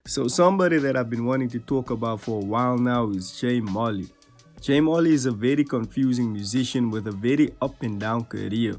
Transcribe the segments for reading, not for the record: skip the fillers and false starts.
So somebody that I've been wanting to talk about for a while now is Molley. Molley is a very confusing musician with a very up and down career.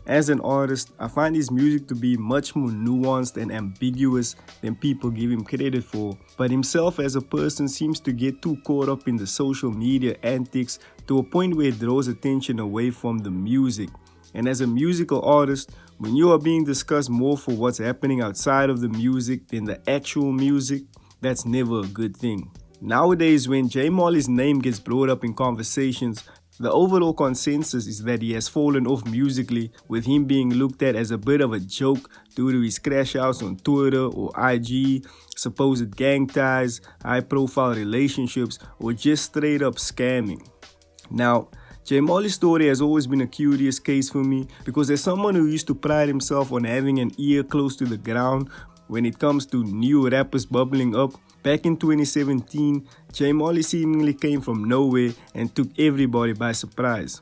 As an artist, I find his music to be much more nuanced and ambiguous than people give him credit for, but himself as a person seems to get too caught up in the social media antics to a point where it draws attention away from the music. And as a musical artist, when you are being discussed more for what's happening outside of the music than the actual music, that's never a good thing. Nowadays, when Molley's name gets brought up in conversations, the overall consensus is that he has fallen off musically, with him being looked at as a bit of a joke due to his crash outs on Twitter or IG, supposed gang ties, high-profile relationships, or just straight up scamming. Now, Molley's story has always been a curious case for me because as someone who used to pride himself on having an ear close to the ground when it comes to new rappers bubbling up, back in 2017, Molley seemingly came from nowhere and took everybody by surprise.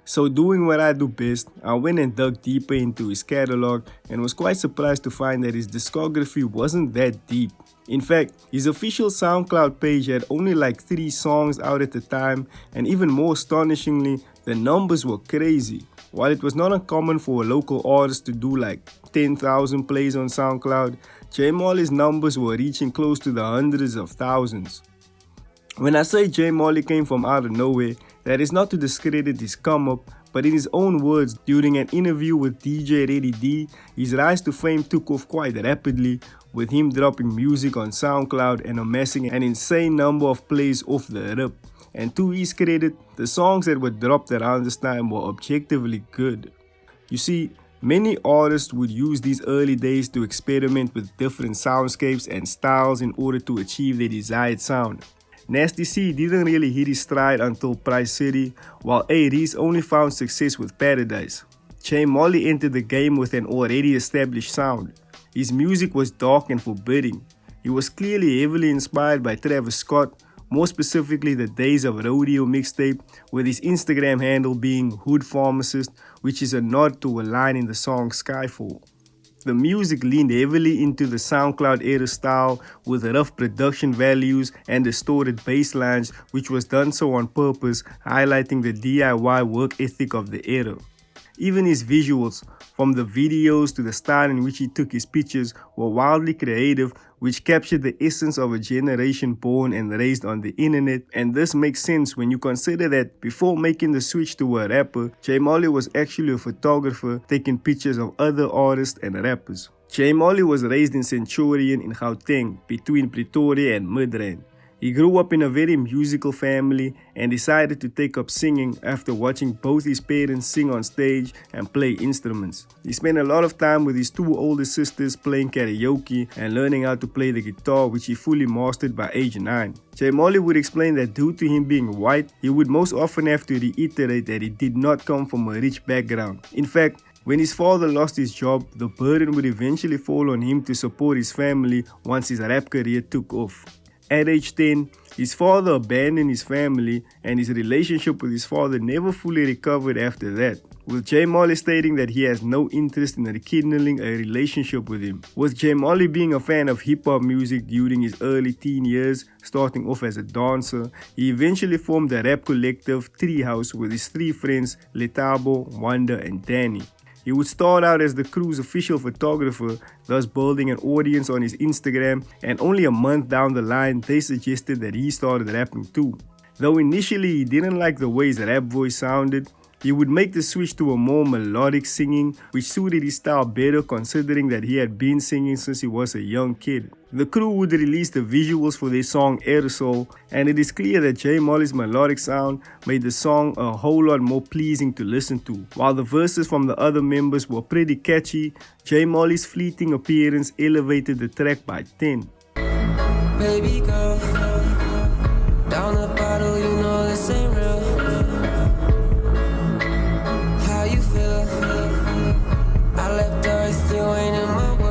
So doing what I do best, I went and dug deeper into his catalog and was quite surprised to find that his discography wasn't that deep. In fact, his official SoundCloud page had only like 3 songs out at the time, and even more astonishingly, the numbers were crazy. While it was not uncommon for a local artist to do like 10,000 plays on SoundCloud, Molley's numbers were reaching close to the hundreds of thousands. When I say Molley came from out of nowhere, that is not to discredit his come up, but in his own words, during an interview with DJ Reddy D, his rise to fame took off quite rapidly, with him dropping music on SoundCloud and amassing an insane number of plays off the rip. And to his credit, the songs that were dropped around this time were objectively good. You see, many artists would use these early days to experiment with different soundscapes and styles in order to achieve their desired sound. Nasty C didn't really hit his stride until Price City, while A-Reese only found success with Paradise. Molley entered the game with an already established sound. His music was dark and forbidding. He was clearly heavily inspired by Travis Scott, more specifically the Days of Rodeo mixtape, with his Instagram handle being Hood Pharmacist, which is a nod to a line in the song Skyfall. The music leaned heavily into the SoundCloud era style with rough production values and distorted bass lines, which was done so on purpose, highlighting the DIY work ethic of the era. Even his visuals, from the videos to the style in which he took his pictures, were wildly creative, which captured the essence of a generation born and raised on the internet. And this makes sense when you consider that before making the switch to a rapper, Molley was actually a photographer taking pictures of other artists and rappers. Molley was raised in Centurion in Gauteng, between Pretoria and Midrand. He grew up in a very musical family and decided to take up singing after watching both his parents sing on stage and play instruments. He spent a lot of time with his 2 older sisters playing karaoke and learning how to play the guitar, which he fully mastered by age 9. Molley would explain that due to him being white, he would most often have to reiterate that he did not come from a rich background. In fact, when his father lost his job, the burden would eventually fall on him to support his family once his rap career took off. At age 10, his father abandoned his family and his relationship with his father never fully recovered after that, with Molley stating that he has no interest in rekindling a relationship with him. With Molley being a fan of hip-hop music during his early teen years, starting off as a dancer, he eventually formed the rap collective Treehouse with his 3 friends Letabo, Wanda and Danny. He would start out as the crew's official photographer, thus building an audience on his Instagram, and only a month down the line they suggested that he started rapping too. Though initially he didn't like the way his rap voice sounded, he would make the switch to a more melodic singing, which suited his style better considering that he had been singing since he was a young kid. The crew would release the visuals for their song Aerosol, and it is clear that Molley's melodic sound made the song a whole lot more pleasing to listen to. While the verses from the other members were pretty catchy, Molley's fleeting appearance elevated the track by 10. Baby girl, down the bottle, you know this ain't real. How you feel? I left Earth, you ain't in my world.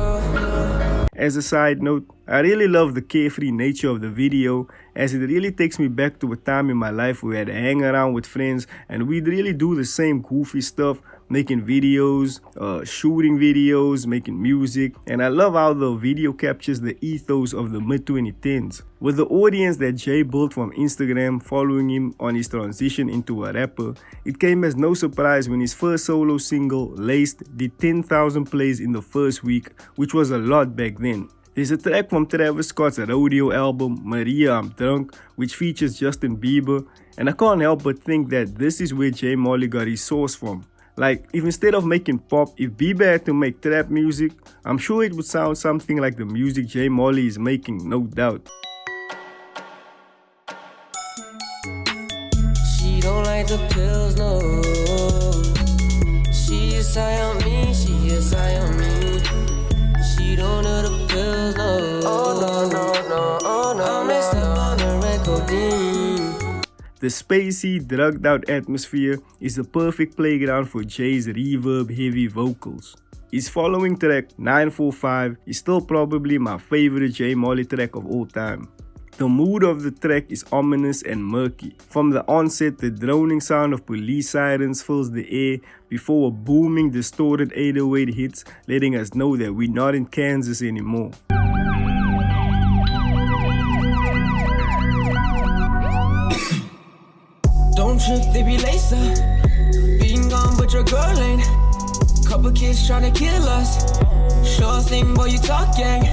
As a side note, I really love the carefree nature of the video, as it really takes me back to a time in my life where I'd hang around with friends and we'd really do the same goofy stuff, making videos, shooting videos, making music, and I love how the video captures the ethos of the mid-2010s. With the audience that Jay built from Instagram following him on his transition into a rapper, it came as no surprise when his first solo single, Laced, did 10,000 plays in the first week, which was a lot back then. There's a track from Travis Scott's Rodeo album, Maria I'm Drunk, which features Justin Bieber, and I can't help but think that this is where J Molley got his source from. Like, if instead of making pop, if Bieber had to make trap music, I'm sure it would sound something like the music J Molley is making, no doubt. She don't like the pills, no. She is high on me, she is high on me. She don't know the pills, no. Oh no, no, no, oh no, I'm mixed up on her and codeine. The spacey, drugged out atmosphere is the perfect playground for Jay's reverb-heavy vocals. His following track, 945, is still probably my favorite J Molley track of all time. The mood of the track is ominous and murky. From the onset, the droning sound of police sirens fills the air before a booming, distorted 808 hits, letting us know that we're not in Kansas anymore. Don't trip, they be laced up. Being gone, but your girl ain't. Couple kids tryna kill us. Sure thing, boy, you talk gang.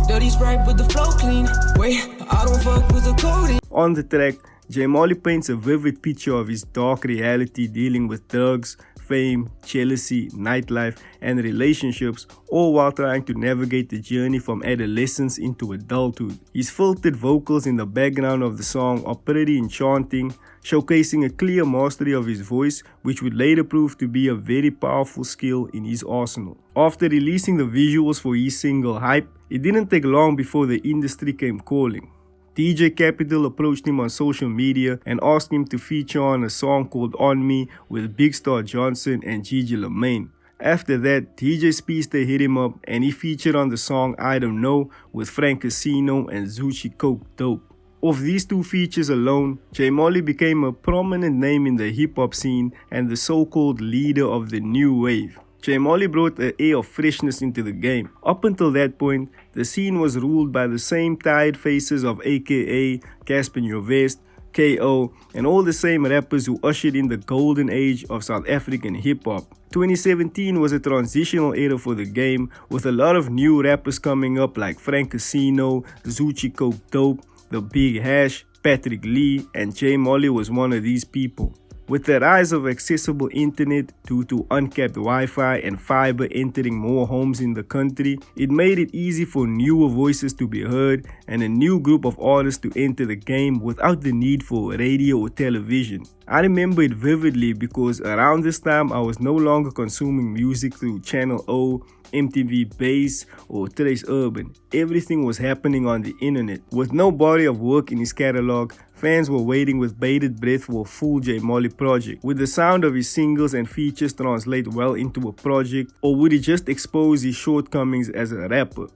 Dirty Sprite with the flow clean. Wait, I don't fuck with the coding. On the track, J Molley paints a vivid picture of his dark reality dealing with drugs, fame, jealousy, nightlife, and relationships, all while trying to navigate the journey from adolescence into adulthood. His filtered vocals in the background of the song are pretty enchanting, showcasing a clear mastery of his voice, which would later prove to be a very powerful skill in his arsenal. After releasing the visuals for his single Hype, it didn't take long before the industry came calling. DJ Capital approached him on social media and asked him to feature on a song called On Me with Big Star Johnson and Gigi Lamaine. After that, DJ Speedster hit him up and he featured on the song I Don't Know with Frank Casino and Zucci Coke Dope. Of these two features alone, J Molley became a prominent name in the hip-hop scene and the so-called leader of the new wave. J Molley brought an air of freshness into the game. Up until that point, the scene was ruled by the same tired faces of AKA, Casper Nyovest, KO, and all the same rappers who ushered in the golden age of South African hip-hop. 2017 was a transitional era for the game, with a lot of new rappers coming up like Frank Casino, Zucci Coke Dope, The Big Hash, Patrick Lee, and J Molley was one of these people. With the rise of accessible internet due to uncapped Wi-Fi and fiber entering more homes in the country, it made it easy for newer voices to be heard and a new group of artists to enter the game without the need for radio or television. I remember it vividly because around this time I was no longer consuming music through Channel O, MTV Base, or Trace Urban. Everything was happening on the internet. With no body of work in his catalog, fans were waiting with bated breath for a full J Molley project. Would the sound of his singles and features translate well into a project, or would it just expose his shortcomings as a rapper?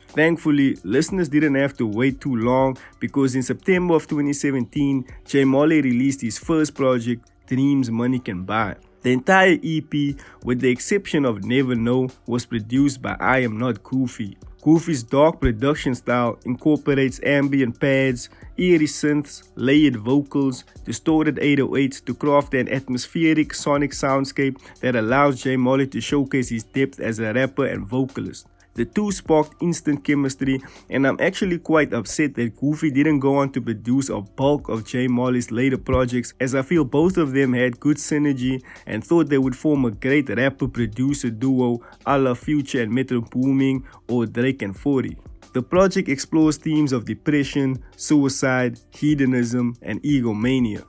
Thankfully, listeners didn't have to wait too long because in September of 2017, J Molley released his first project, Dreams Money Can Buy. The entire EP, with the exception of Never Know, was produced by I Am Not Goofy. Goofy's dark production style incorporates ambient pads, eerie synths, layered vocals, distorted 808s to craft an atmospheric sonic soundscape that allows J Molley to showcase his depth as a rapper and vocalist. The two sparked instant chemistry, and I'm actually quite upset that Goofy didn't go on to produce a bulk of J Molley's later projects, as I feel both of them had good synergy and thought they would form a great rapper-producer duo a la Future and Metro Booming or Drake and 40. The project explores themes of depression, suicide, hedonism, and egomania.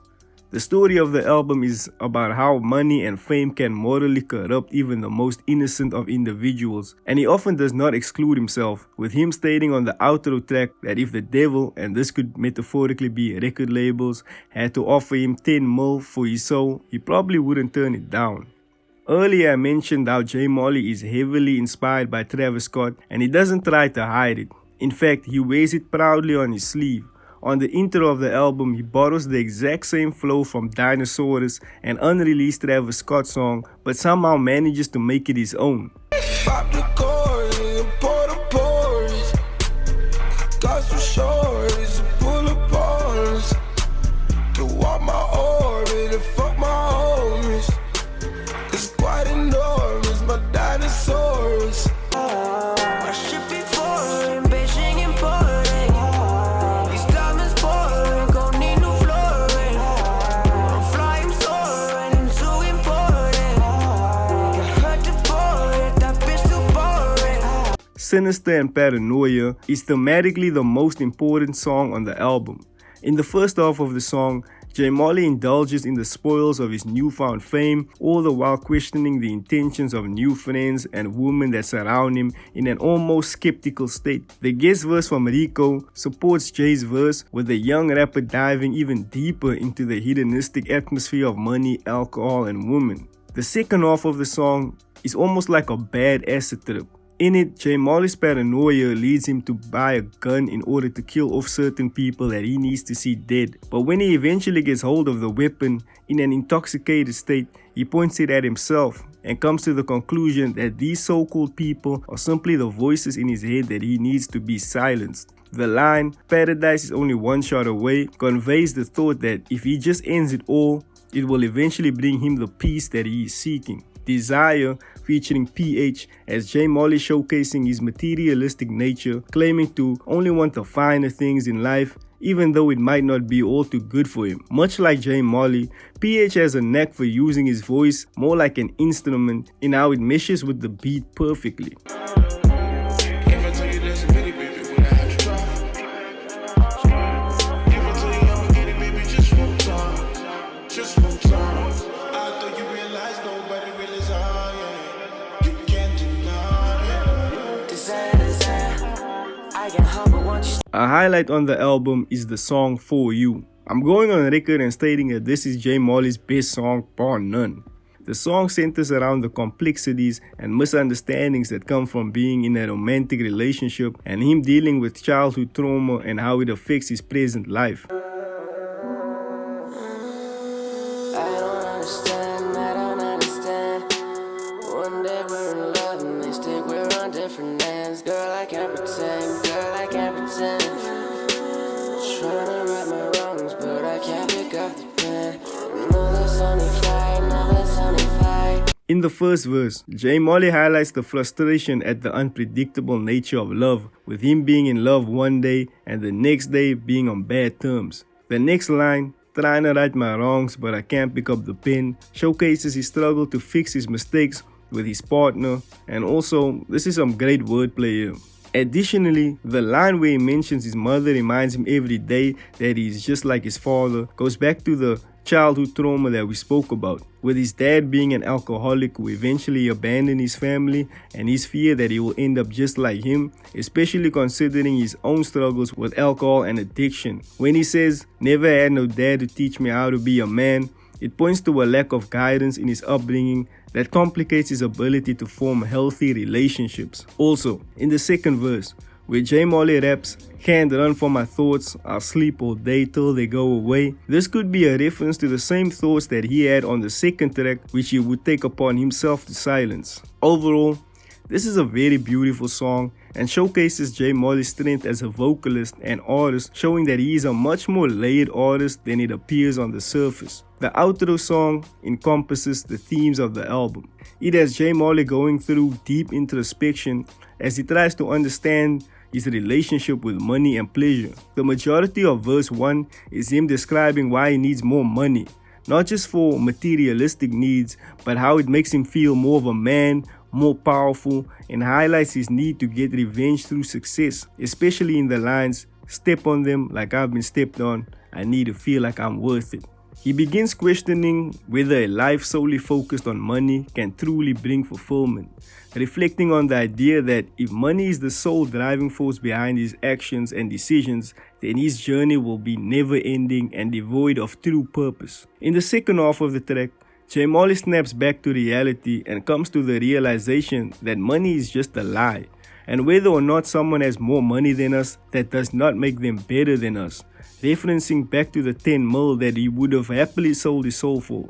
The story of the album is about how money and fame can morally corrupt even the most innocent of individuals, and he often does not exclude himself, with him stating on the outro track that if the devil, and this could metaphorically be record labels, had to offer him 10 mil for his soul, he probably wouldn't turn it down. Earlier I mentioned how J Molley is heavily inspired by Travis Scott, and he doesn't try to hide it. In fact, he wears it proudly on his sleeve. On the intro of the album, he borrows the exact same flow from Dinosaurs, an unreleased Travis Scott song, but somehow manages to make it his own. Pop the cords and pour the pores. Got some shorties to pull up on us. To walk my orbit and fuck my homies. It's quite enormous, my dinosaurs. I ship it foreign, Beijing importing. These diamonds pouring, gon' need new flooring. I'm flying soaring, I'm too important. Can hurt the boy, that bitch too boring. Sinister and Paranoia is thematically the most important song on the album. In the first half of the song, J. Molley indulges in the spoils of his newfound fame, all the while questioning the intentions of new friends and women that surround him in an almost skeptical state. The guest verse from Rico supports Jay's verse, with the young rapper diving even deeper into the hedonistic atmosphere of money, alcohol, and women. The second half of the song is almost like a bad acid trip. In it, J. Molley's paranoia leads him to buy a gun in order to kill off certain people that he needs to see dead. But when he eventually gets hold of the weapon in an intoxicated state, he points it at himself and comes to the conclusion that these so-called people are simply the voices in his head that he needs to be silenced. The line, "Paradise is only one shot away," conveys the thought that if he just ends it all, it will eventually bring him the peace that he is seeking. Desire, featuring PH, as J. Molley showcasing his materialistic nature, claiming to only want the finer things in life, even though it might not be all too good for him. Much like J. Molley, PH has a knack for using his voice more like an instrument in how it meshes with the beat perfectly. A highlight on the album is the song For You. I'm going on record and stating that this is J. Molley's best song bar none. The song centers around the complexities and misunderstandings that come from being in a romantic relationship and him dealing with childhood trauma and how it affects his present life. One day we're in love and next day we're on different ends. Girl, I can't pretend, trying to right my wrongs, but I can't pick up the pen. No, that's only fight, no, that's only fight. In the first verse, J. Molley highlights the frustration at the unpredictable nature of love, with him being in love one day and the next day being on bad terms. The next line, "Trying to right my wrongs, but I can't pick up the pen," showcases his struggle to fix his mistakes with his partner, and also, this is some great wordplay here. Additionally, the line where he mentions his mother reminds him every day that he is just like his father goes back to the childhood trauma that we spoke about, with his dad being an alcoholic who eventually abandoned his family and his fear that he will end up just like him, especially considering his own struggles with alcohol and addiction. When he says, "Never had no dad to teach me how to be a man," it points to a lack of guidance in his upbringing that complicates his ability to form healthy relationships. Also, in the second verse, where J. Molley raps, "Can't run from my thoughts, I'll sleep all day till they go away," this could be a reference to the same thoughts that he had on the second track, which he would take upon himself to silence. Overall, this is a very beautiful song and showcases J. Molley's strength as a vocalist and artist, showing that he is a much more layered artist than it appears on the surface. The outro song encompasses the themes of the album. It has J. Molley going through deep introspection as he tries to understand his relationship with money and pleasure. The majority of verse 1 is him describing why he needs more money, not just for materialistic needs, but how it makes him feel more of a man, more powerful, and highlights his need to get revenge through success, especially in the lines, "Step on them like I've been stepped on, I need to feel like I'm worth it." He begins questioning whether a life solely focused on money can truly bring fulfillment, reflecting on the idea that if money is the sole driving force behind his actions and decisions, then his journey will be never-ending and devoid of true purpose. In the second half of the track, J. Molley snaps back to reality and comes to the realization that money is just a lie, And whether or not someone has more money than us, that does not make them better than us. Referencing back to the 10 mil that he would have happily sold his soul for.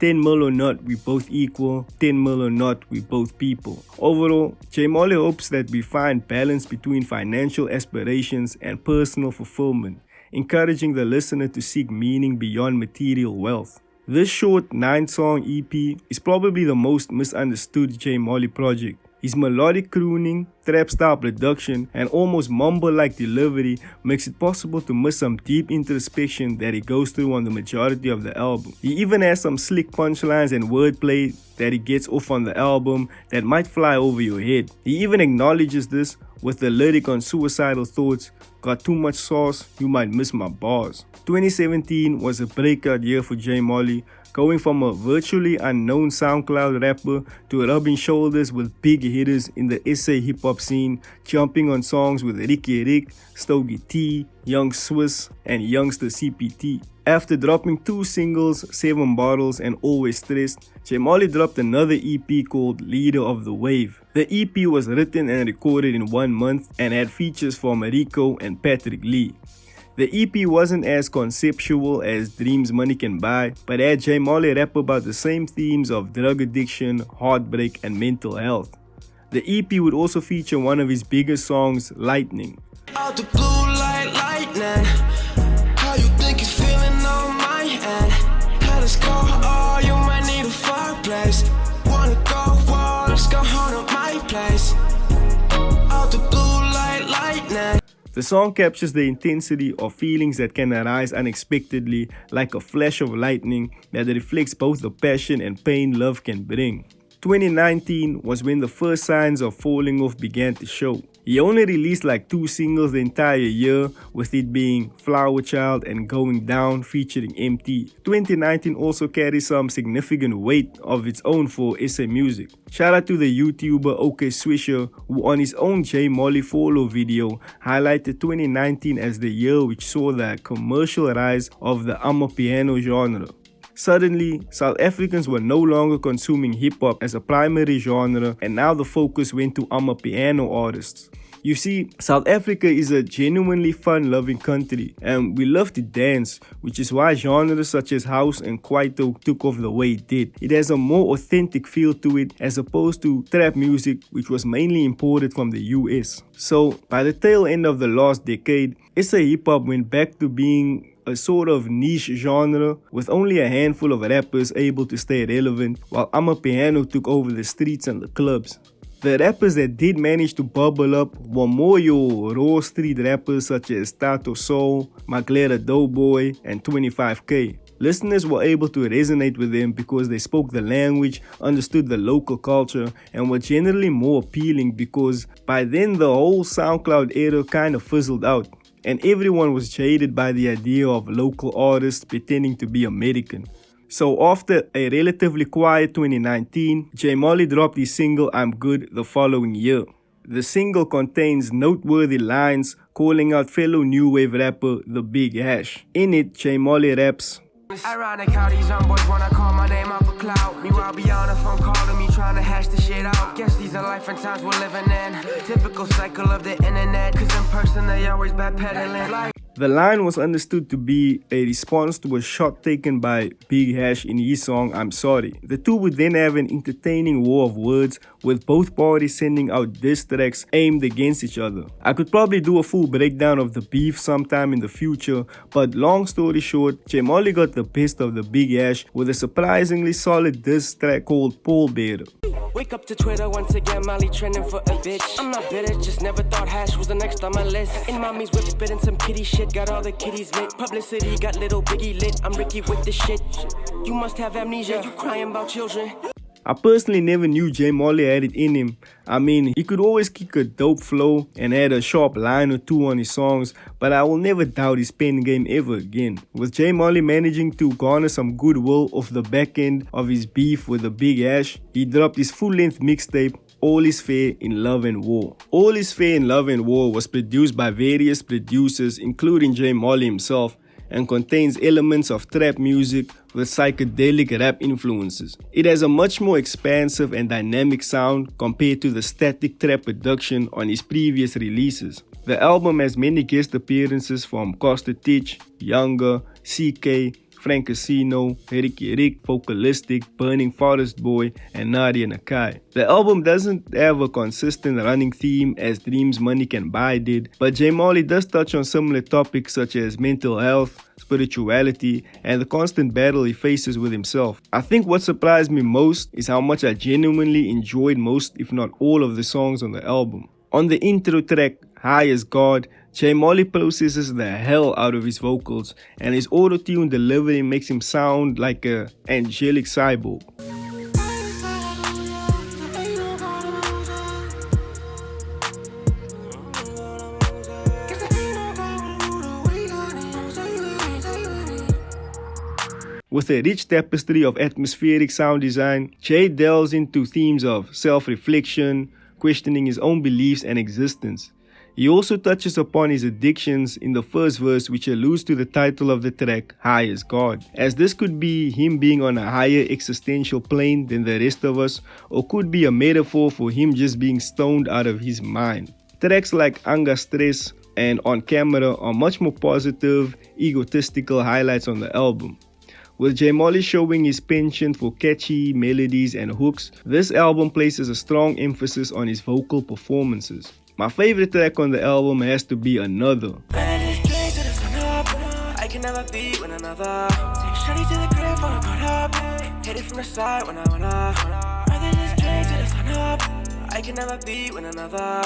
10 mil or not, we both equal. 10 mil or not, we both people. Overall, J Molley hopes that we find balance between financial aspirations and personal fulfillment, encouraging the listener to seek meaning beyond material wealth. This short 9-song EP is probably the most misunderstood J Molley project. His melodic crooning, trap-style production, and almost mumble-like delivery makes it possible to miss some deep introspection that he goes through on the majority of the album. He even has some slick punchlines and wordplay that he gets off on the album that might fly over your head. He even acknowledges this with the lyric on Suicidal Thoughts, "Got too much sauce, you might miss my bars." 2017 was a breakout year for J Molley, going from a virtually unknown SoundCloud rapper to rubbing shoulders with big hitters in the SA hip-hop scene, jumping on songs with Ricky Rick, Stogie T, Young Swiss, and Youngster CPT. After dropping 2 singles, 7 Bottles and Always Stressed, J Molley dropped another EP called Leader of the Wave. The EP was written and recorded in 1 month and had features from Rico and Patrick Lee. The EP wasn't as conceptual as Dreams Money Can Buy, but had J Molley rap about the same themes of drug addiction, heartbreak, and mental health. The EP would also feature one of his biggest songs, Lightning. Out the blue like lightning. How you think it's feeling on my end? How let's go, oh, you might need a fireplace. Wanna go, oh, let's go home to my place. Out the blue like lightning. The song captures the intensity of feelings that can arise unexpectedly, like a flash of lightning that reflects both the passion and pain love can bring. 2019 was when the first signs of falling off began to show. He only released like 2 singles the entire year, with it being Flower Child and Going Down featuring MT. 2019 also carries some significant weight of its own for SA music. Shout out to the YouTuber OK Swisher, who on his own J Molley follow video highlighted 2019 as the year which saw the commercial rise of the amapiano genre. Suddenly, South Africans were no longer consuming hip-hop as a primary genre, and now the focus went to amapiano artists. You see, South Africa is a genuinely fun-loving country, and we love to dance, which is why genres such as house and kwaito took off the way it did. It has a more authentic feel to it as opposed to trap music, which was mainly imported from the US. So, by the tail end of the last decade, SA hip-hop went back to being a sort of niche genre with only a handful of rappers able to stay relevant, while amapiano took over the streets and the clubs. The rappers that did manage to bubble up were more your raw street rappers such as Tato Soul, Maglera Doughboy, and 25K. Listeners were able to resonate with them because they spoke the language, understood the local culture, and were generally more appealing because by then the whole SoundCloud era kind of fizzled out, and everyone was jaded by the idea of local artists pretending to be American. So after a relatively quiet 2019, J Molley dropped his single I'm Good the following year. The single contains noteworthy lines calling out fellow new wave rapper The Big Hash. In it, J Molley raps, Ironic how these young boys wanna call my name up a cloud. Meanwhile, be on the phone calling me trying to hash the shit out. Guess these are life and times we're living in. Typical cycle of the internet, cause in person they always backpedaling. The line was understood to be a response to a shot taken by Big Hash in his song I'm Sorry. The two would then have an entertaining war of words, with both parties sending out diss tracks aimed against each other. I could probably do a full breakdown of the beef sometime in the future, but long story short, J Molley got the best of the Big Hash with a surprisingly solid diss track called Pole Bearer. Wake up to Twitter once again, Molley trending for a bitch. I'm not bitter, just never thought Hash was the next on my list. In mommy's whip, spitting some kitty shit, got all the kitties lit. Publicity got little Biggie lit. I'm Ricky with the shit. You must have amnesia, you crying about children. I personally never knew J Molley had it in him. I mean, he could always kick a dope flow and had a sharp line or two on his songs, but I will never doubt his pen game ever again. With J Molley managing to garner some goodwill off the back end of his beef with the Big Hash, he dropped his full-length mixtape, All Is Fair in Love and War. All Is Fair in Love and War was produced by various producers including J Molley himself, and contains elements of trap music with psychedelic rap influences. It has a much more expansive and dynamic sound compared to the static trap production on his previous releases. The album has many guest appearances from Costa Titch, Younger, CK, Frank Casino, Ricky Rick, Focalistic, Burning Forest Boy, and Nadia Nakai. The album doesn't have a consistent running theme as Dreams Money Can Buy did, but J Molley does touch on similar topics such as mental health, spirituality, and the constant battle he faces with himself. I think what surprised me most is how much I genuinely enjoyed most, if not all, of the songs on the album. On the intro track, High as God, J Molley processes the hell out of his vocals, and his auto-tune delivery makes him sound like an angelic cyborg. With a rich tapestry of atmospheric sound design, Jay delves into themes of self-reflection, questioning his own beliefs and existence. He also touches upon his addictions in the first verse, which alludes to the title of the track, High as God, as this could be him being on a higher existential plane than the rest of us, or could be a metaphor for him just being stoned out of his mind. Tracks like Anga Stress and On Camera are much more positive, egotistical highlights on the album. With J Molley showing his penchant for catchy melodies and hooks, this album places a strong emphasis on his vocal performances. My favorite track on the album has to be Another. I can never be with another. Take shawty to the crib when I got up. Hit it from the side when I went up. Rather just drink to the sun up. I can never be with another.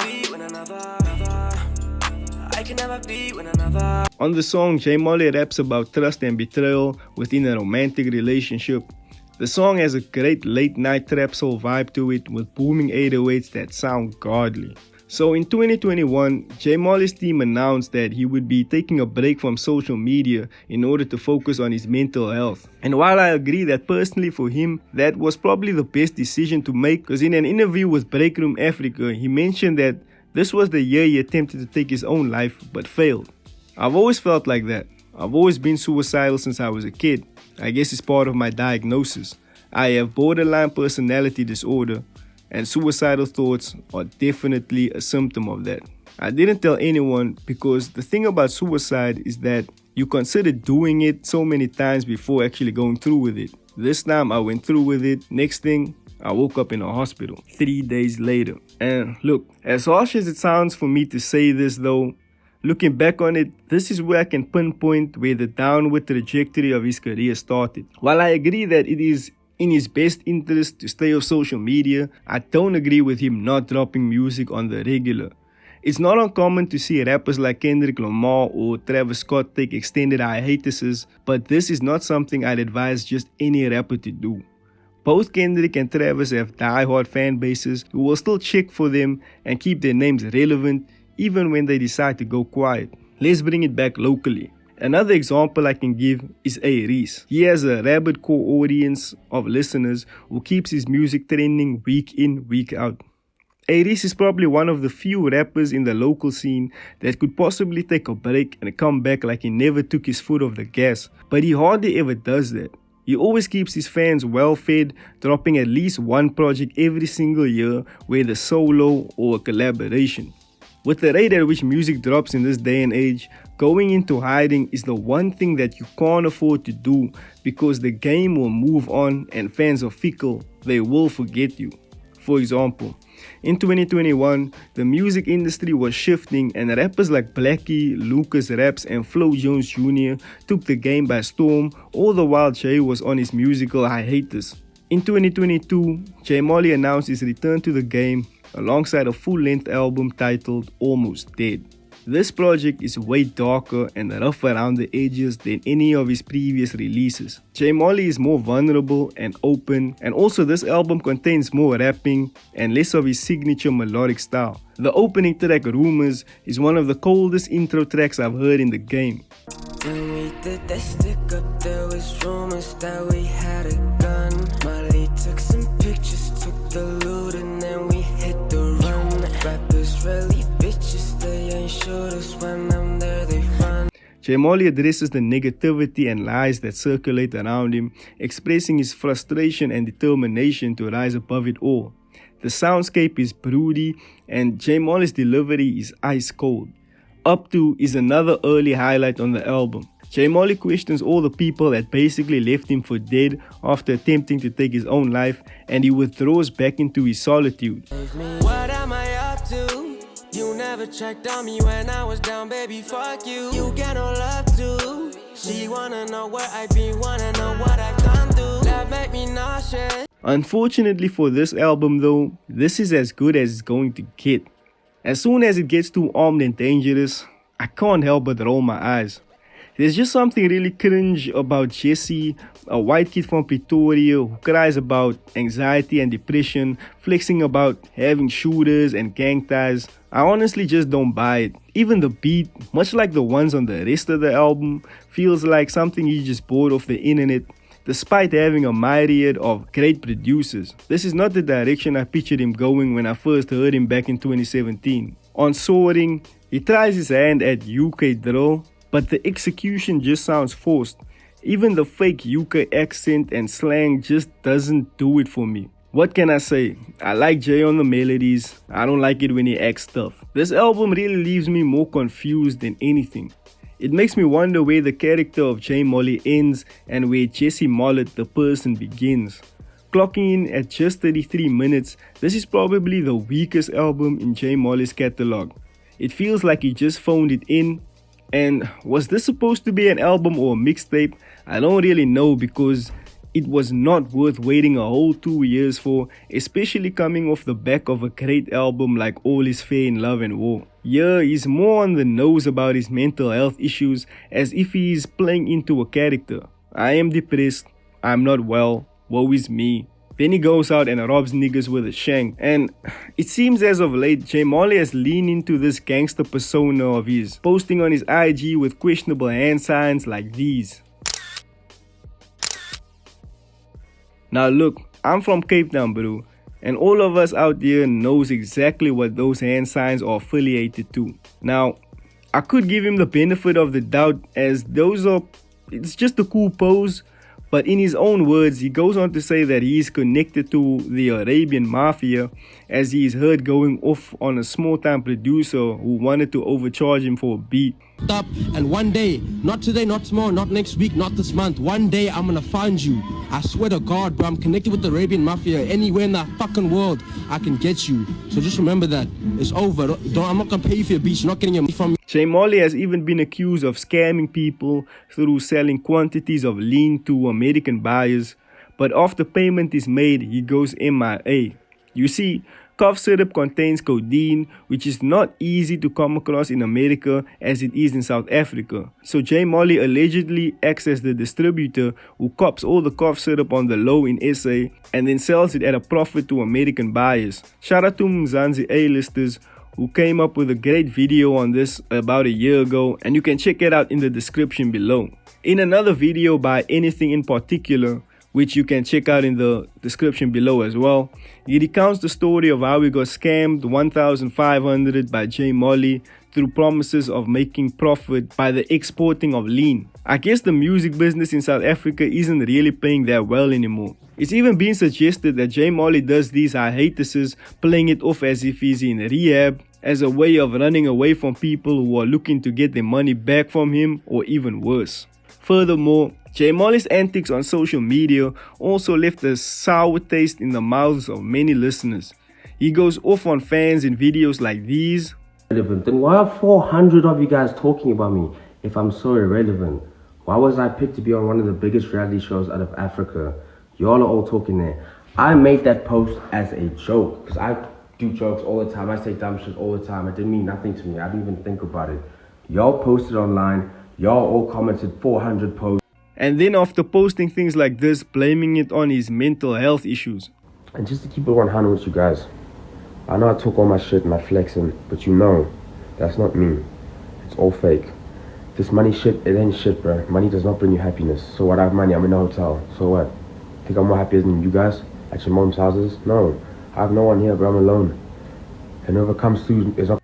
I can never be with another. On the song, J Molley raps about trust and betrayal within a romantic relationship. The song has a great late night trap soul vibe to it with booming 808s that sound godly. So in 2021, J Molley's team announced that he would be taking a break from social media in order to focus on his mental health. And while I agree that personally for him, that was probably the best decision to make, because in an interview with Breakroom Africa, he mentioned that this was the year he attempted to take his own life but failed. I've always felt like that. I've always been suicidal since I was a kid. I guess it's part of my diagnosis. I have borderline personality disorder, and suicidal thoughts are definitely a symptom of that. I didn't tell anyone because the thing about suicide is that you consider doing it so many times before actually going through with it. This time I went through with it. Next thing, I woke up in a hospital 3 days later. And look, as harsh as it sounds for me to say this though, looking back on it, this is where I can pinpoint where the downward trajectory of his career started. While I agree that it is in his best interest to stay off social media, I don't agree with him not dropping music on the regular. It's not uncommon to see rappers like Kendrick Lamar or Travis Scott take extended hiatuses, but this is not something I'd advise just any rapper to do. Both Kendrick and Travis have die-hard fan bases who will still check for them and keep their names relevant even when they decide to go quiet. Let's bring it back locally. Another example I can give is A. Reese. He has a rabid core audience of listeners who keeps his music trending week in, week out. A. Reese is probably one of the few rappers in the local scene that could possibly take a break and come back like he never took his foot off the gas, but he hardly ever does that. He always keeps his fans well fed, dropping at least one project every single year, whether solo or a collaboration. With the rate at which music drops in this day and age, going into hiding is the one thing that you can't afford to do because the game will move on and fans are fickle, they will forget you. For example, in 2021, the music industry was shifting and rappers like Blackie, Lucas Raps and Flo Jones Jr. took the game by storm, all the while Jay was on his musical hiatus. In 2022, J Molley announced his return to the game alongside a full-length album titled Almost Dead. This project is way darker and rough around the edges than any of his previous releases. J Molley is more vulnerable and open, and also this album contains more rapping and less of his signature melodic style. The opening track Rumors is one of the coldest intro tracks I've heard in the game. When we did that stick up, there was rumors that we had a gun. Molley took some pictures, took the loot, and then we hit the run. Rappers really bitches, they ain't shoot us when I'm there, they run. J. Molley addresses the negativity and lies that circulate around him, expressing his frustration and determination to rise above it all. The soundscape is broody, and J. Molley's delivery is ice cold. Up To is another early highlight on the album. J. Molley questions all the people that basically left him for dead after attempting to take his own life, and he withdraws back into his solitude. What am I up to? You never checked on me when I was down, baby, fuck you. You get no love too. She wanna know where I be, wanna know what I've gone through. That make me nauseous. Unfortunately for this album though, this is as good as it's going to get. As soon as it gets too armed and dangerous, I can't help but roll my eyes. There's just something really cringe about Jesse, a white kid from Pretoria who cries about anxiety and depression, flexing about having shooters and gang ties. I honestly just don't buy it. Even the beat, much like the ones on the rest of the album, feels like something he just bought off the internet, despite having a myriad of great producers. This is not the direction I pictured him going when I first heard him back in 2017. On Soaring, he tries his hand at UK drill, but the execution just sounds forced. Even the fake UK accent and slang just doesn't do it for me. What can I say? I like Jay on the melodies. I don't like it when he acts tough. This album really leaves me more confused than anything. It makes me wonder where the character of J. Molley ends and where Jesse Mollett, the person, begins. Clocking in at just 33 minutes, this is probably the weakest album in J. Molley's catalog. It feels like he just phoned it in. And was this supposed to be an album or a mixtape? I don't really know, because it was not worth waiting a whole 2 years for, especially coming off the back of a great album like All Is Fair in Love and War. Yeah, he's more on the nose about his mental health issues, as if he is playing into a character. I am depressed, I'm not well, woe is me. Then he goes out and robs niggas with a shank. And it seems as of late, J. Molley has leaned into this gangster persona of his, posting on his IG with questionable hand signs like these. Now look, I'm from Cape Town, bro, and all of us out there knows exactly what those hand signs are affiliated to. Now, I could give him the benefit of the doubt, as it's just a cool pose. But in his own words, he goes on to say that he is connected to the Arabian Mafia, as he is heard going off on a small-time producer who wanted to overcharge him for a beat. Up, and one day, not today, not tomorrow, not next week, not this month, one day I'm gonna find you. I swear to God, bro, I'm connected with the Arabian Mafia. Anywhere in the fucking world, I can get you. So just remember that. It's over. I'm not gonna pay you for your beats. You're not getting your money from me. J. Molley has even been accused of scamming people through selling quantities of lean to American buyers, but after payment is made, he goes MIA. You see, cough syrup contains codeine, which is not easy to come across in America as it is in South Africa. So J. Molley allegedly acts as the distributor who cops all the cough syrup on the low in SA and then sells it at a profit to American buyers. Shout out to Mzansi A-listers who came up with a great video on this about a year ago, and you can check it out in the description below. In another video by Anything in Particular, which you can check out in the description below as well, he recounts the story of how he got scammed 1,500 by J. Molley through promises of making profit by the exporting of lean. I guess the music business in South Africa isn't really paying that well anymore. It's even been suggested that J. Molley does these hiatuses, playing it off as if he's in rehab, as a way of running away from people who are looking to get their money back from him, or even worse. Furthermore, J. Molley's antics on social media also left a sour taste in the mouths of many listeners. He goes off on fans in videos like these. Then why are 400 of you guys talking about me if I'm so irrelevant? Why was I picked to be on one of the biggest reality shows out of Africa? Y'all are all talking there. I made that post as a joke, because I do jokes all the time. I say dumb shit all the time. It didn't mean nothing to me. I didn't even think about it. Y'all posted online. Y'all all commented 400 posts. And then after posting things like this, blaming it on his mental health issues. And just to keep it 100 with you guys, I know I talk all my shit and I flexing, but you know, that's not me. It's all fake. This money shit, it ain't shit, bro. Money does not bring you happiness. So what, I have money, I'm in a hotel. So what? Think I'm more happy than you guys at your mom's houses? No. I have no one here, bro. I'm alone. And whoever comes through is not...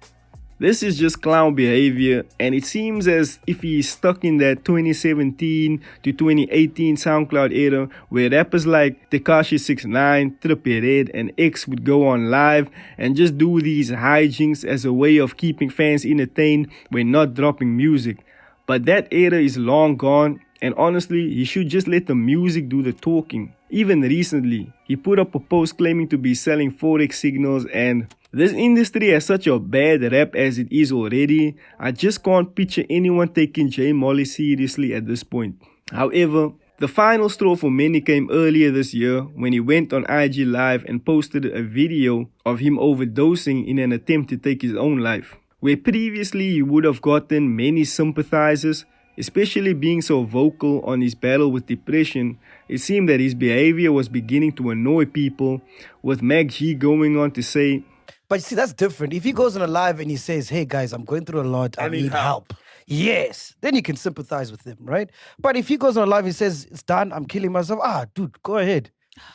This is just clown behavior, and it seems as if he is stuck in that 2017 to 2018 SoundCloud era where rappers like Tekashi 69, Trippie Redd, and X would go on live and just do these hijinks as a way of keeping fans entertained when not dropping music. But that era is long gone, and honestly, he should just let the music do the talking. Even recently, he put up a post claiming to be selling Forex signals, and this industry has such a bad rap as it is already. I just can't picture anyone taking J Molley seriously at this point. However, the final straw for many came earlier this year when he went on IG Live and posted a video of him overdosing in an attempt to take his own life. Where previously he would have gotten many sympathizers, especially being so vocal on his battle with depression, it seemed that his behavior was beginning to annoy people, with Mac G going on to say, But see, that's different. If he goes on a live and he says, hey guys, I'm going through a lot, I need help. Yes, then you can sympathize with him, right? But if he goes on a live and says, it's done, I'm killing myself, dude, go ahead.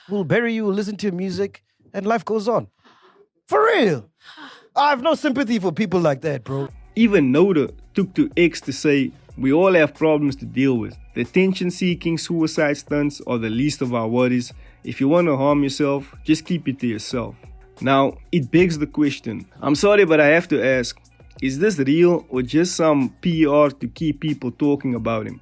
We'll bury you, we'll listen to your music, and life goes on. For real. I have no sympathy for people like that, bro. Even Noda took to X to say, we all have problems to deal with. The attention-seeking suicide stunts are the least of our worries. If you want to harm yourself, just keep it to yourself. Now, it begs the question. I'm sorry, but I have to ask, is this real or just some PR to keep people talking about him?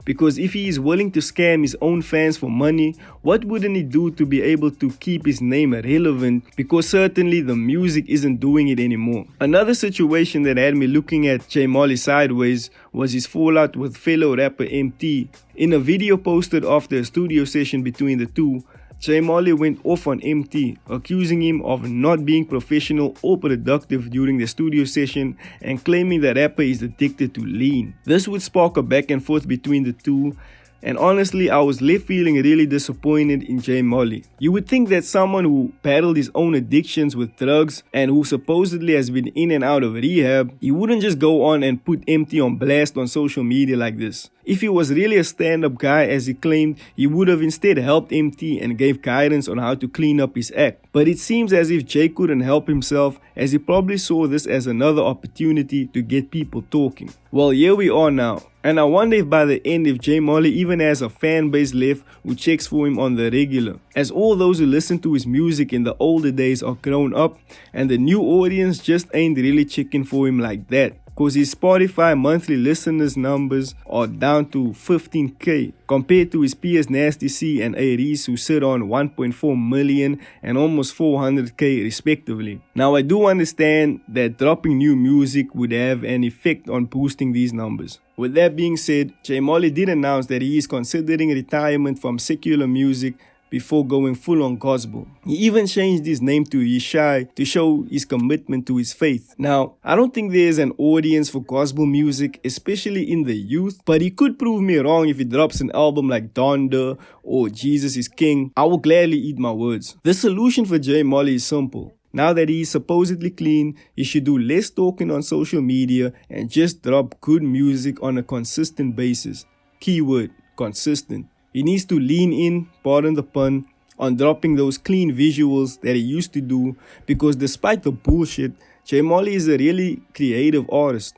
Because if he is willing to scam his own fans for money, what wouldn't he do to be able to keep his name relevant? Because certainly the music isn't doing it anymore. Another situation that had me looking at J Molley sideways was his fallout with fellow rapper MT. In a video posted after a studio session between the two, J Molley went off on MT, accusing him of not being professional or productive during the studio session and claiming the rapper is addicted to lean. This would spark a back and forth between the two, and honestly, I was left feeling really disappointed in J Molley. You would think that someone who battled his own addictions with drugs and who supposedly has been in and out of rehab, he wouldn't just go on and put MT on blast on social media like this. If he was really a stand-up guy as he claimed, he would have instead helped MT and gave guidance on how to clean up his act. But it seems as if Jay couldn't help himself, as he probably saw this as another opportunity to get people talking. Well, here we are now. And I wonder if by the end, if J Molley even has a fan base left who checks for him on the regular. As all those who listened to his music in the older days are grown up, and the new audience just ain't really checking for him like that. Cause his Spotify monthly listeners numbers are down to 15k compared to his peers Nasty C and Aries who sit on 1.4 million and almost 400k respectively. Now I do understand that dropping new music would have an effect on boosting these numbers. With that being said, J Molley did announce that he is considering retirement from secular music before going full on gospel. He even changed his name to Yeshai to show his commitment to his faith. Now, I don't think there's an audience for gospel music, especially in the youth, but he could prove me wrong if he drops an album like Donda or Jesus is King. I will gladly eat my words. The solution for J Molley is simple. Now that he is supposedly clean, he should do less talking on social media and just drop good music on a consistent basis. Keyword, consistent. He needs to lean in, pardon the pun, on dropping those clean visuals that he used to do, because despite the bullshit, J Molley is a really creative artist.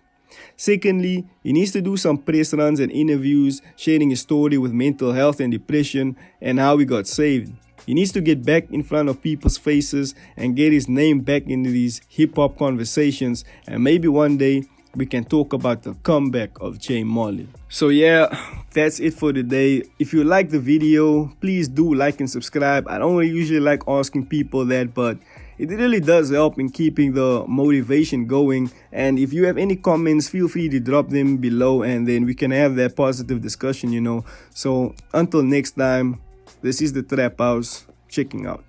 Secondly, he needs to do some press runs and interviews, sharing his story with mental health and depression and how he got saved. He needs to get back in front of people's faces and get his name back into these hip-hop conversations, and maybe one day we can talk about the comeback of J Molley. So yeah, that's it for today. If you like the video, please do like and subscribe. I don't usually like asking people that, but it really does help in keeping the motivation going. And if you have any comments, feel free to drop them below and then we can have that positive discussion, So until next time, this is the Trap House, checking out.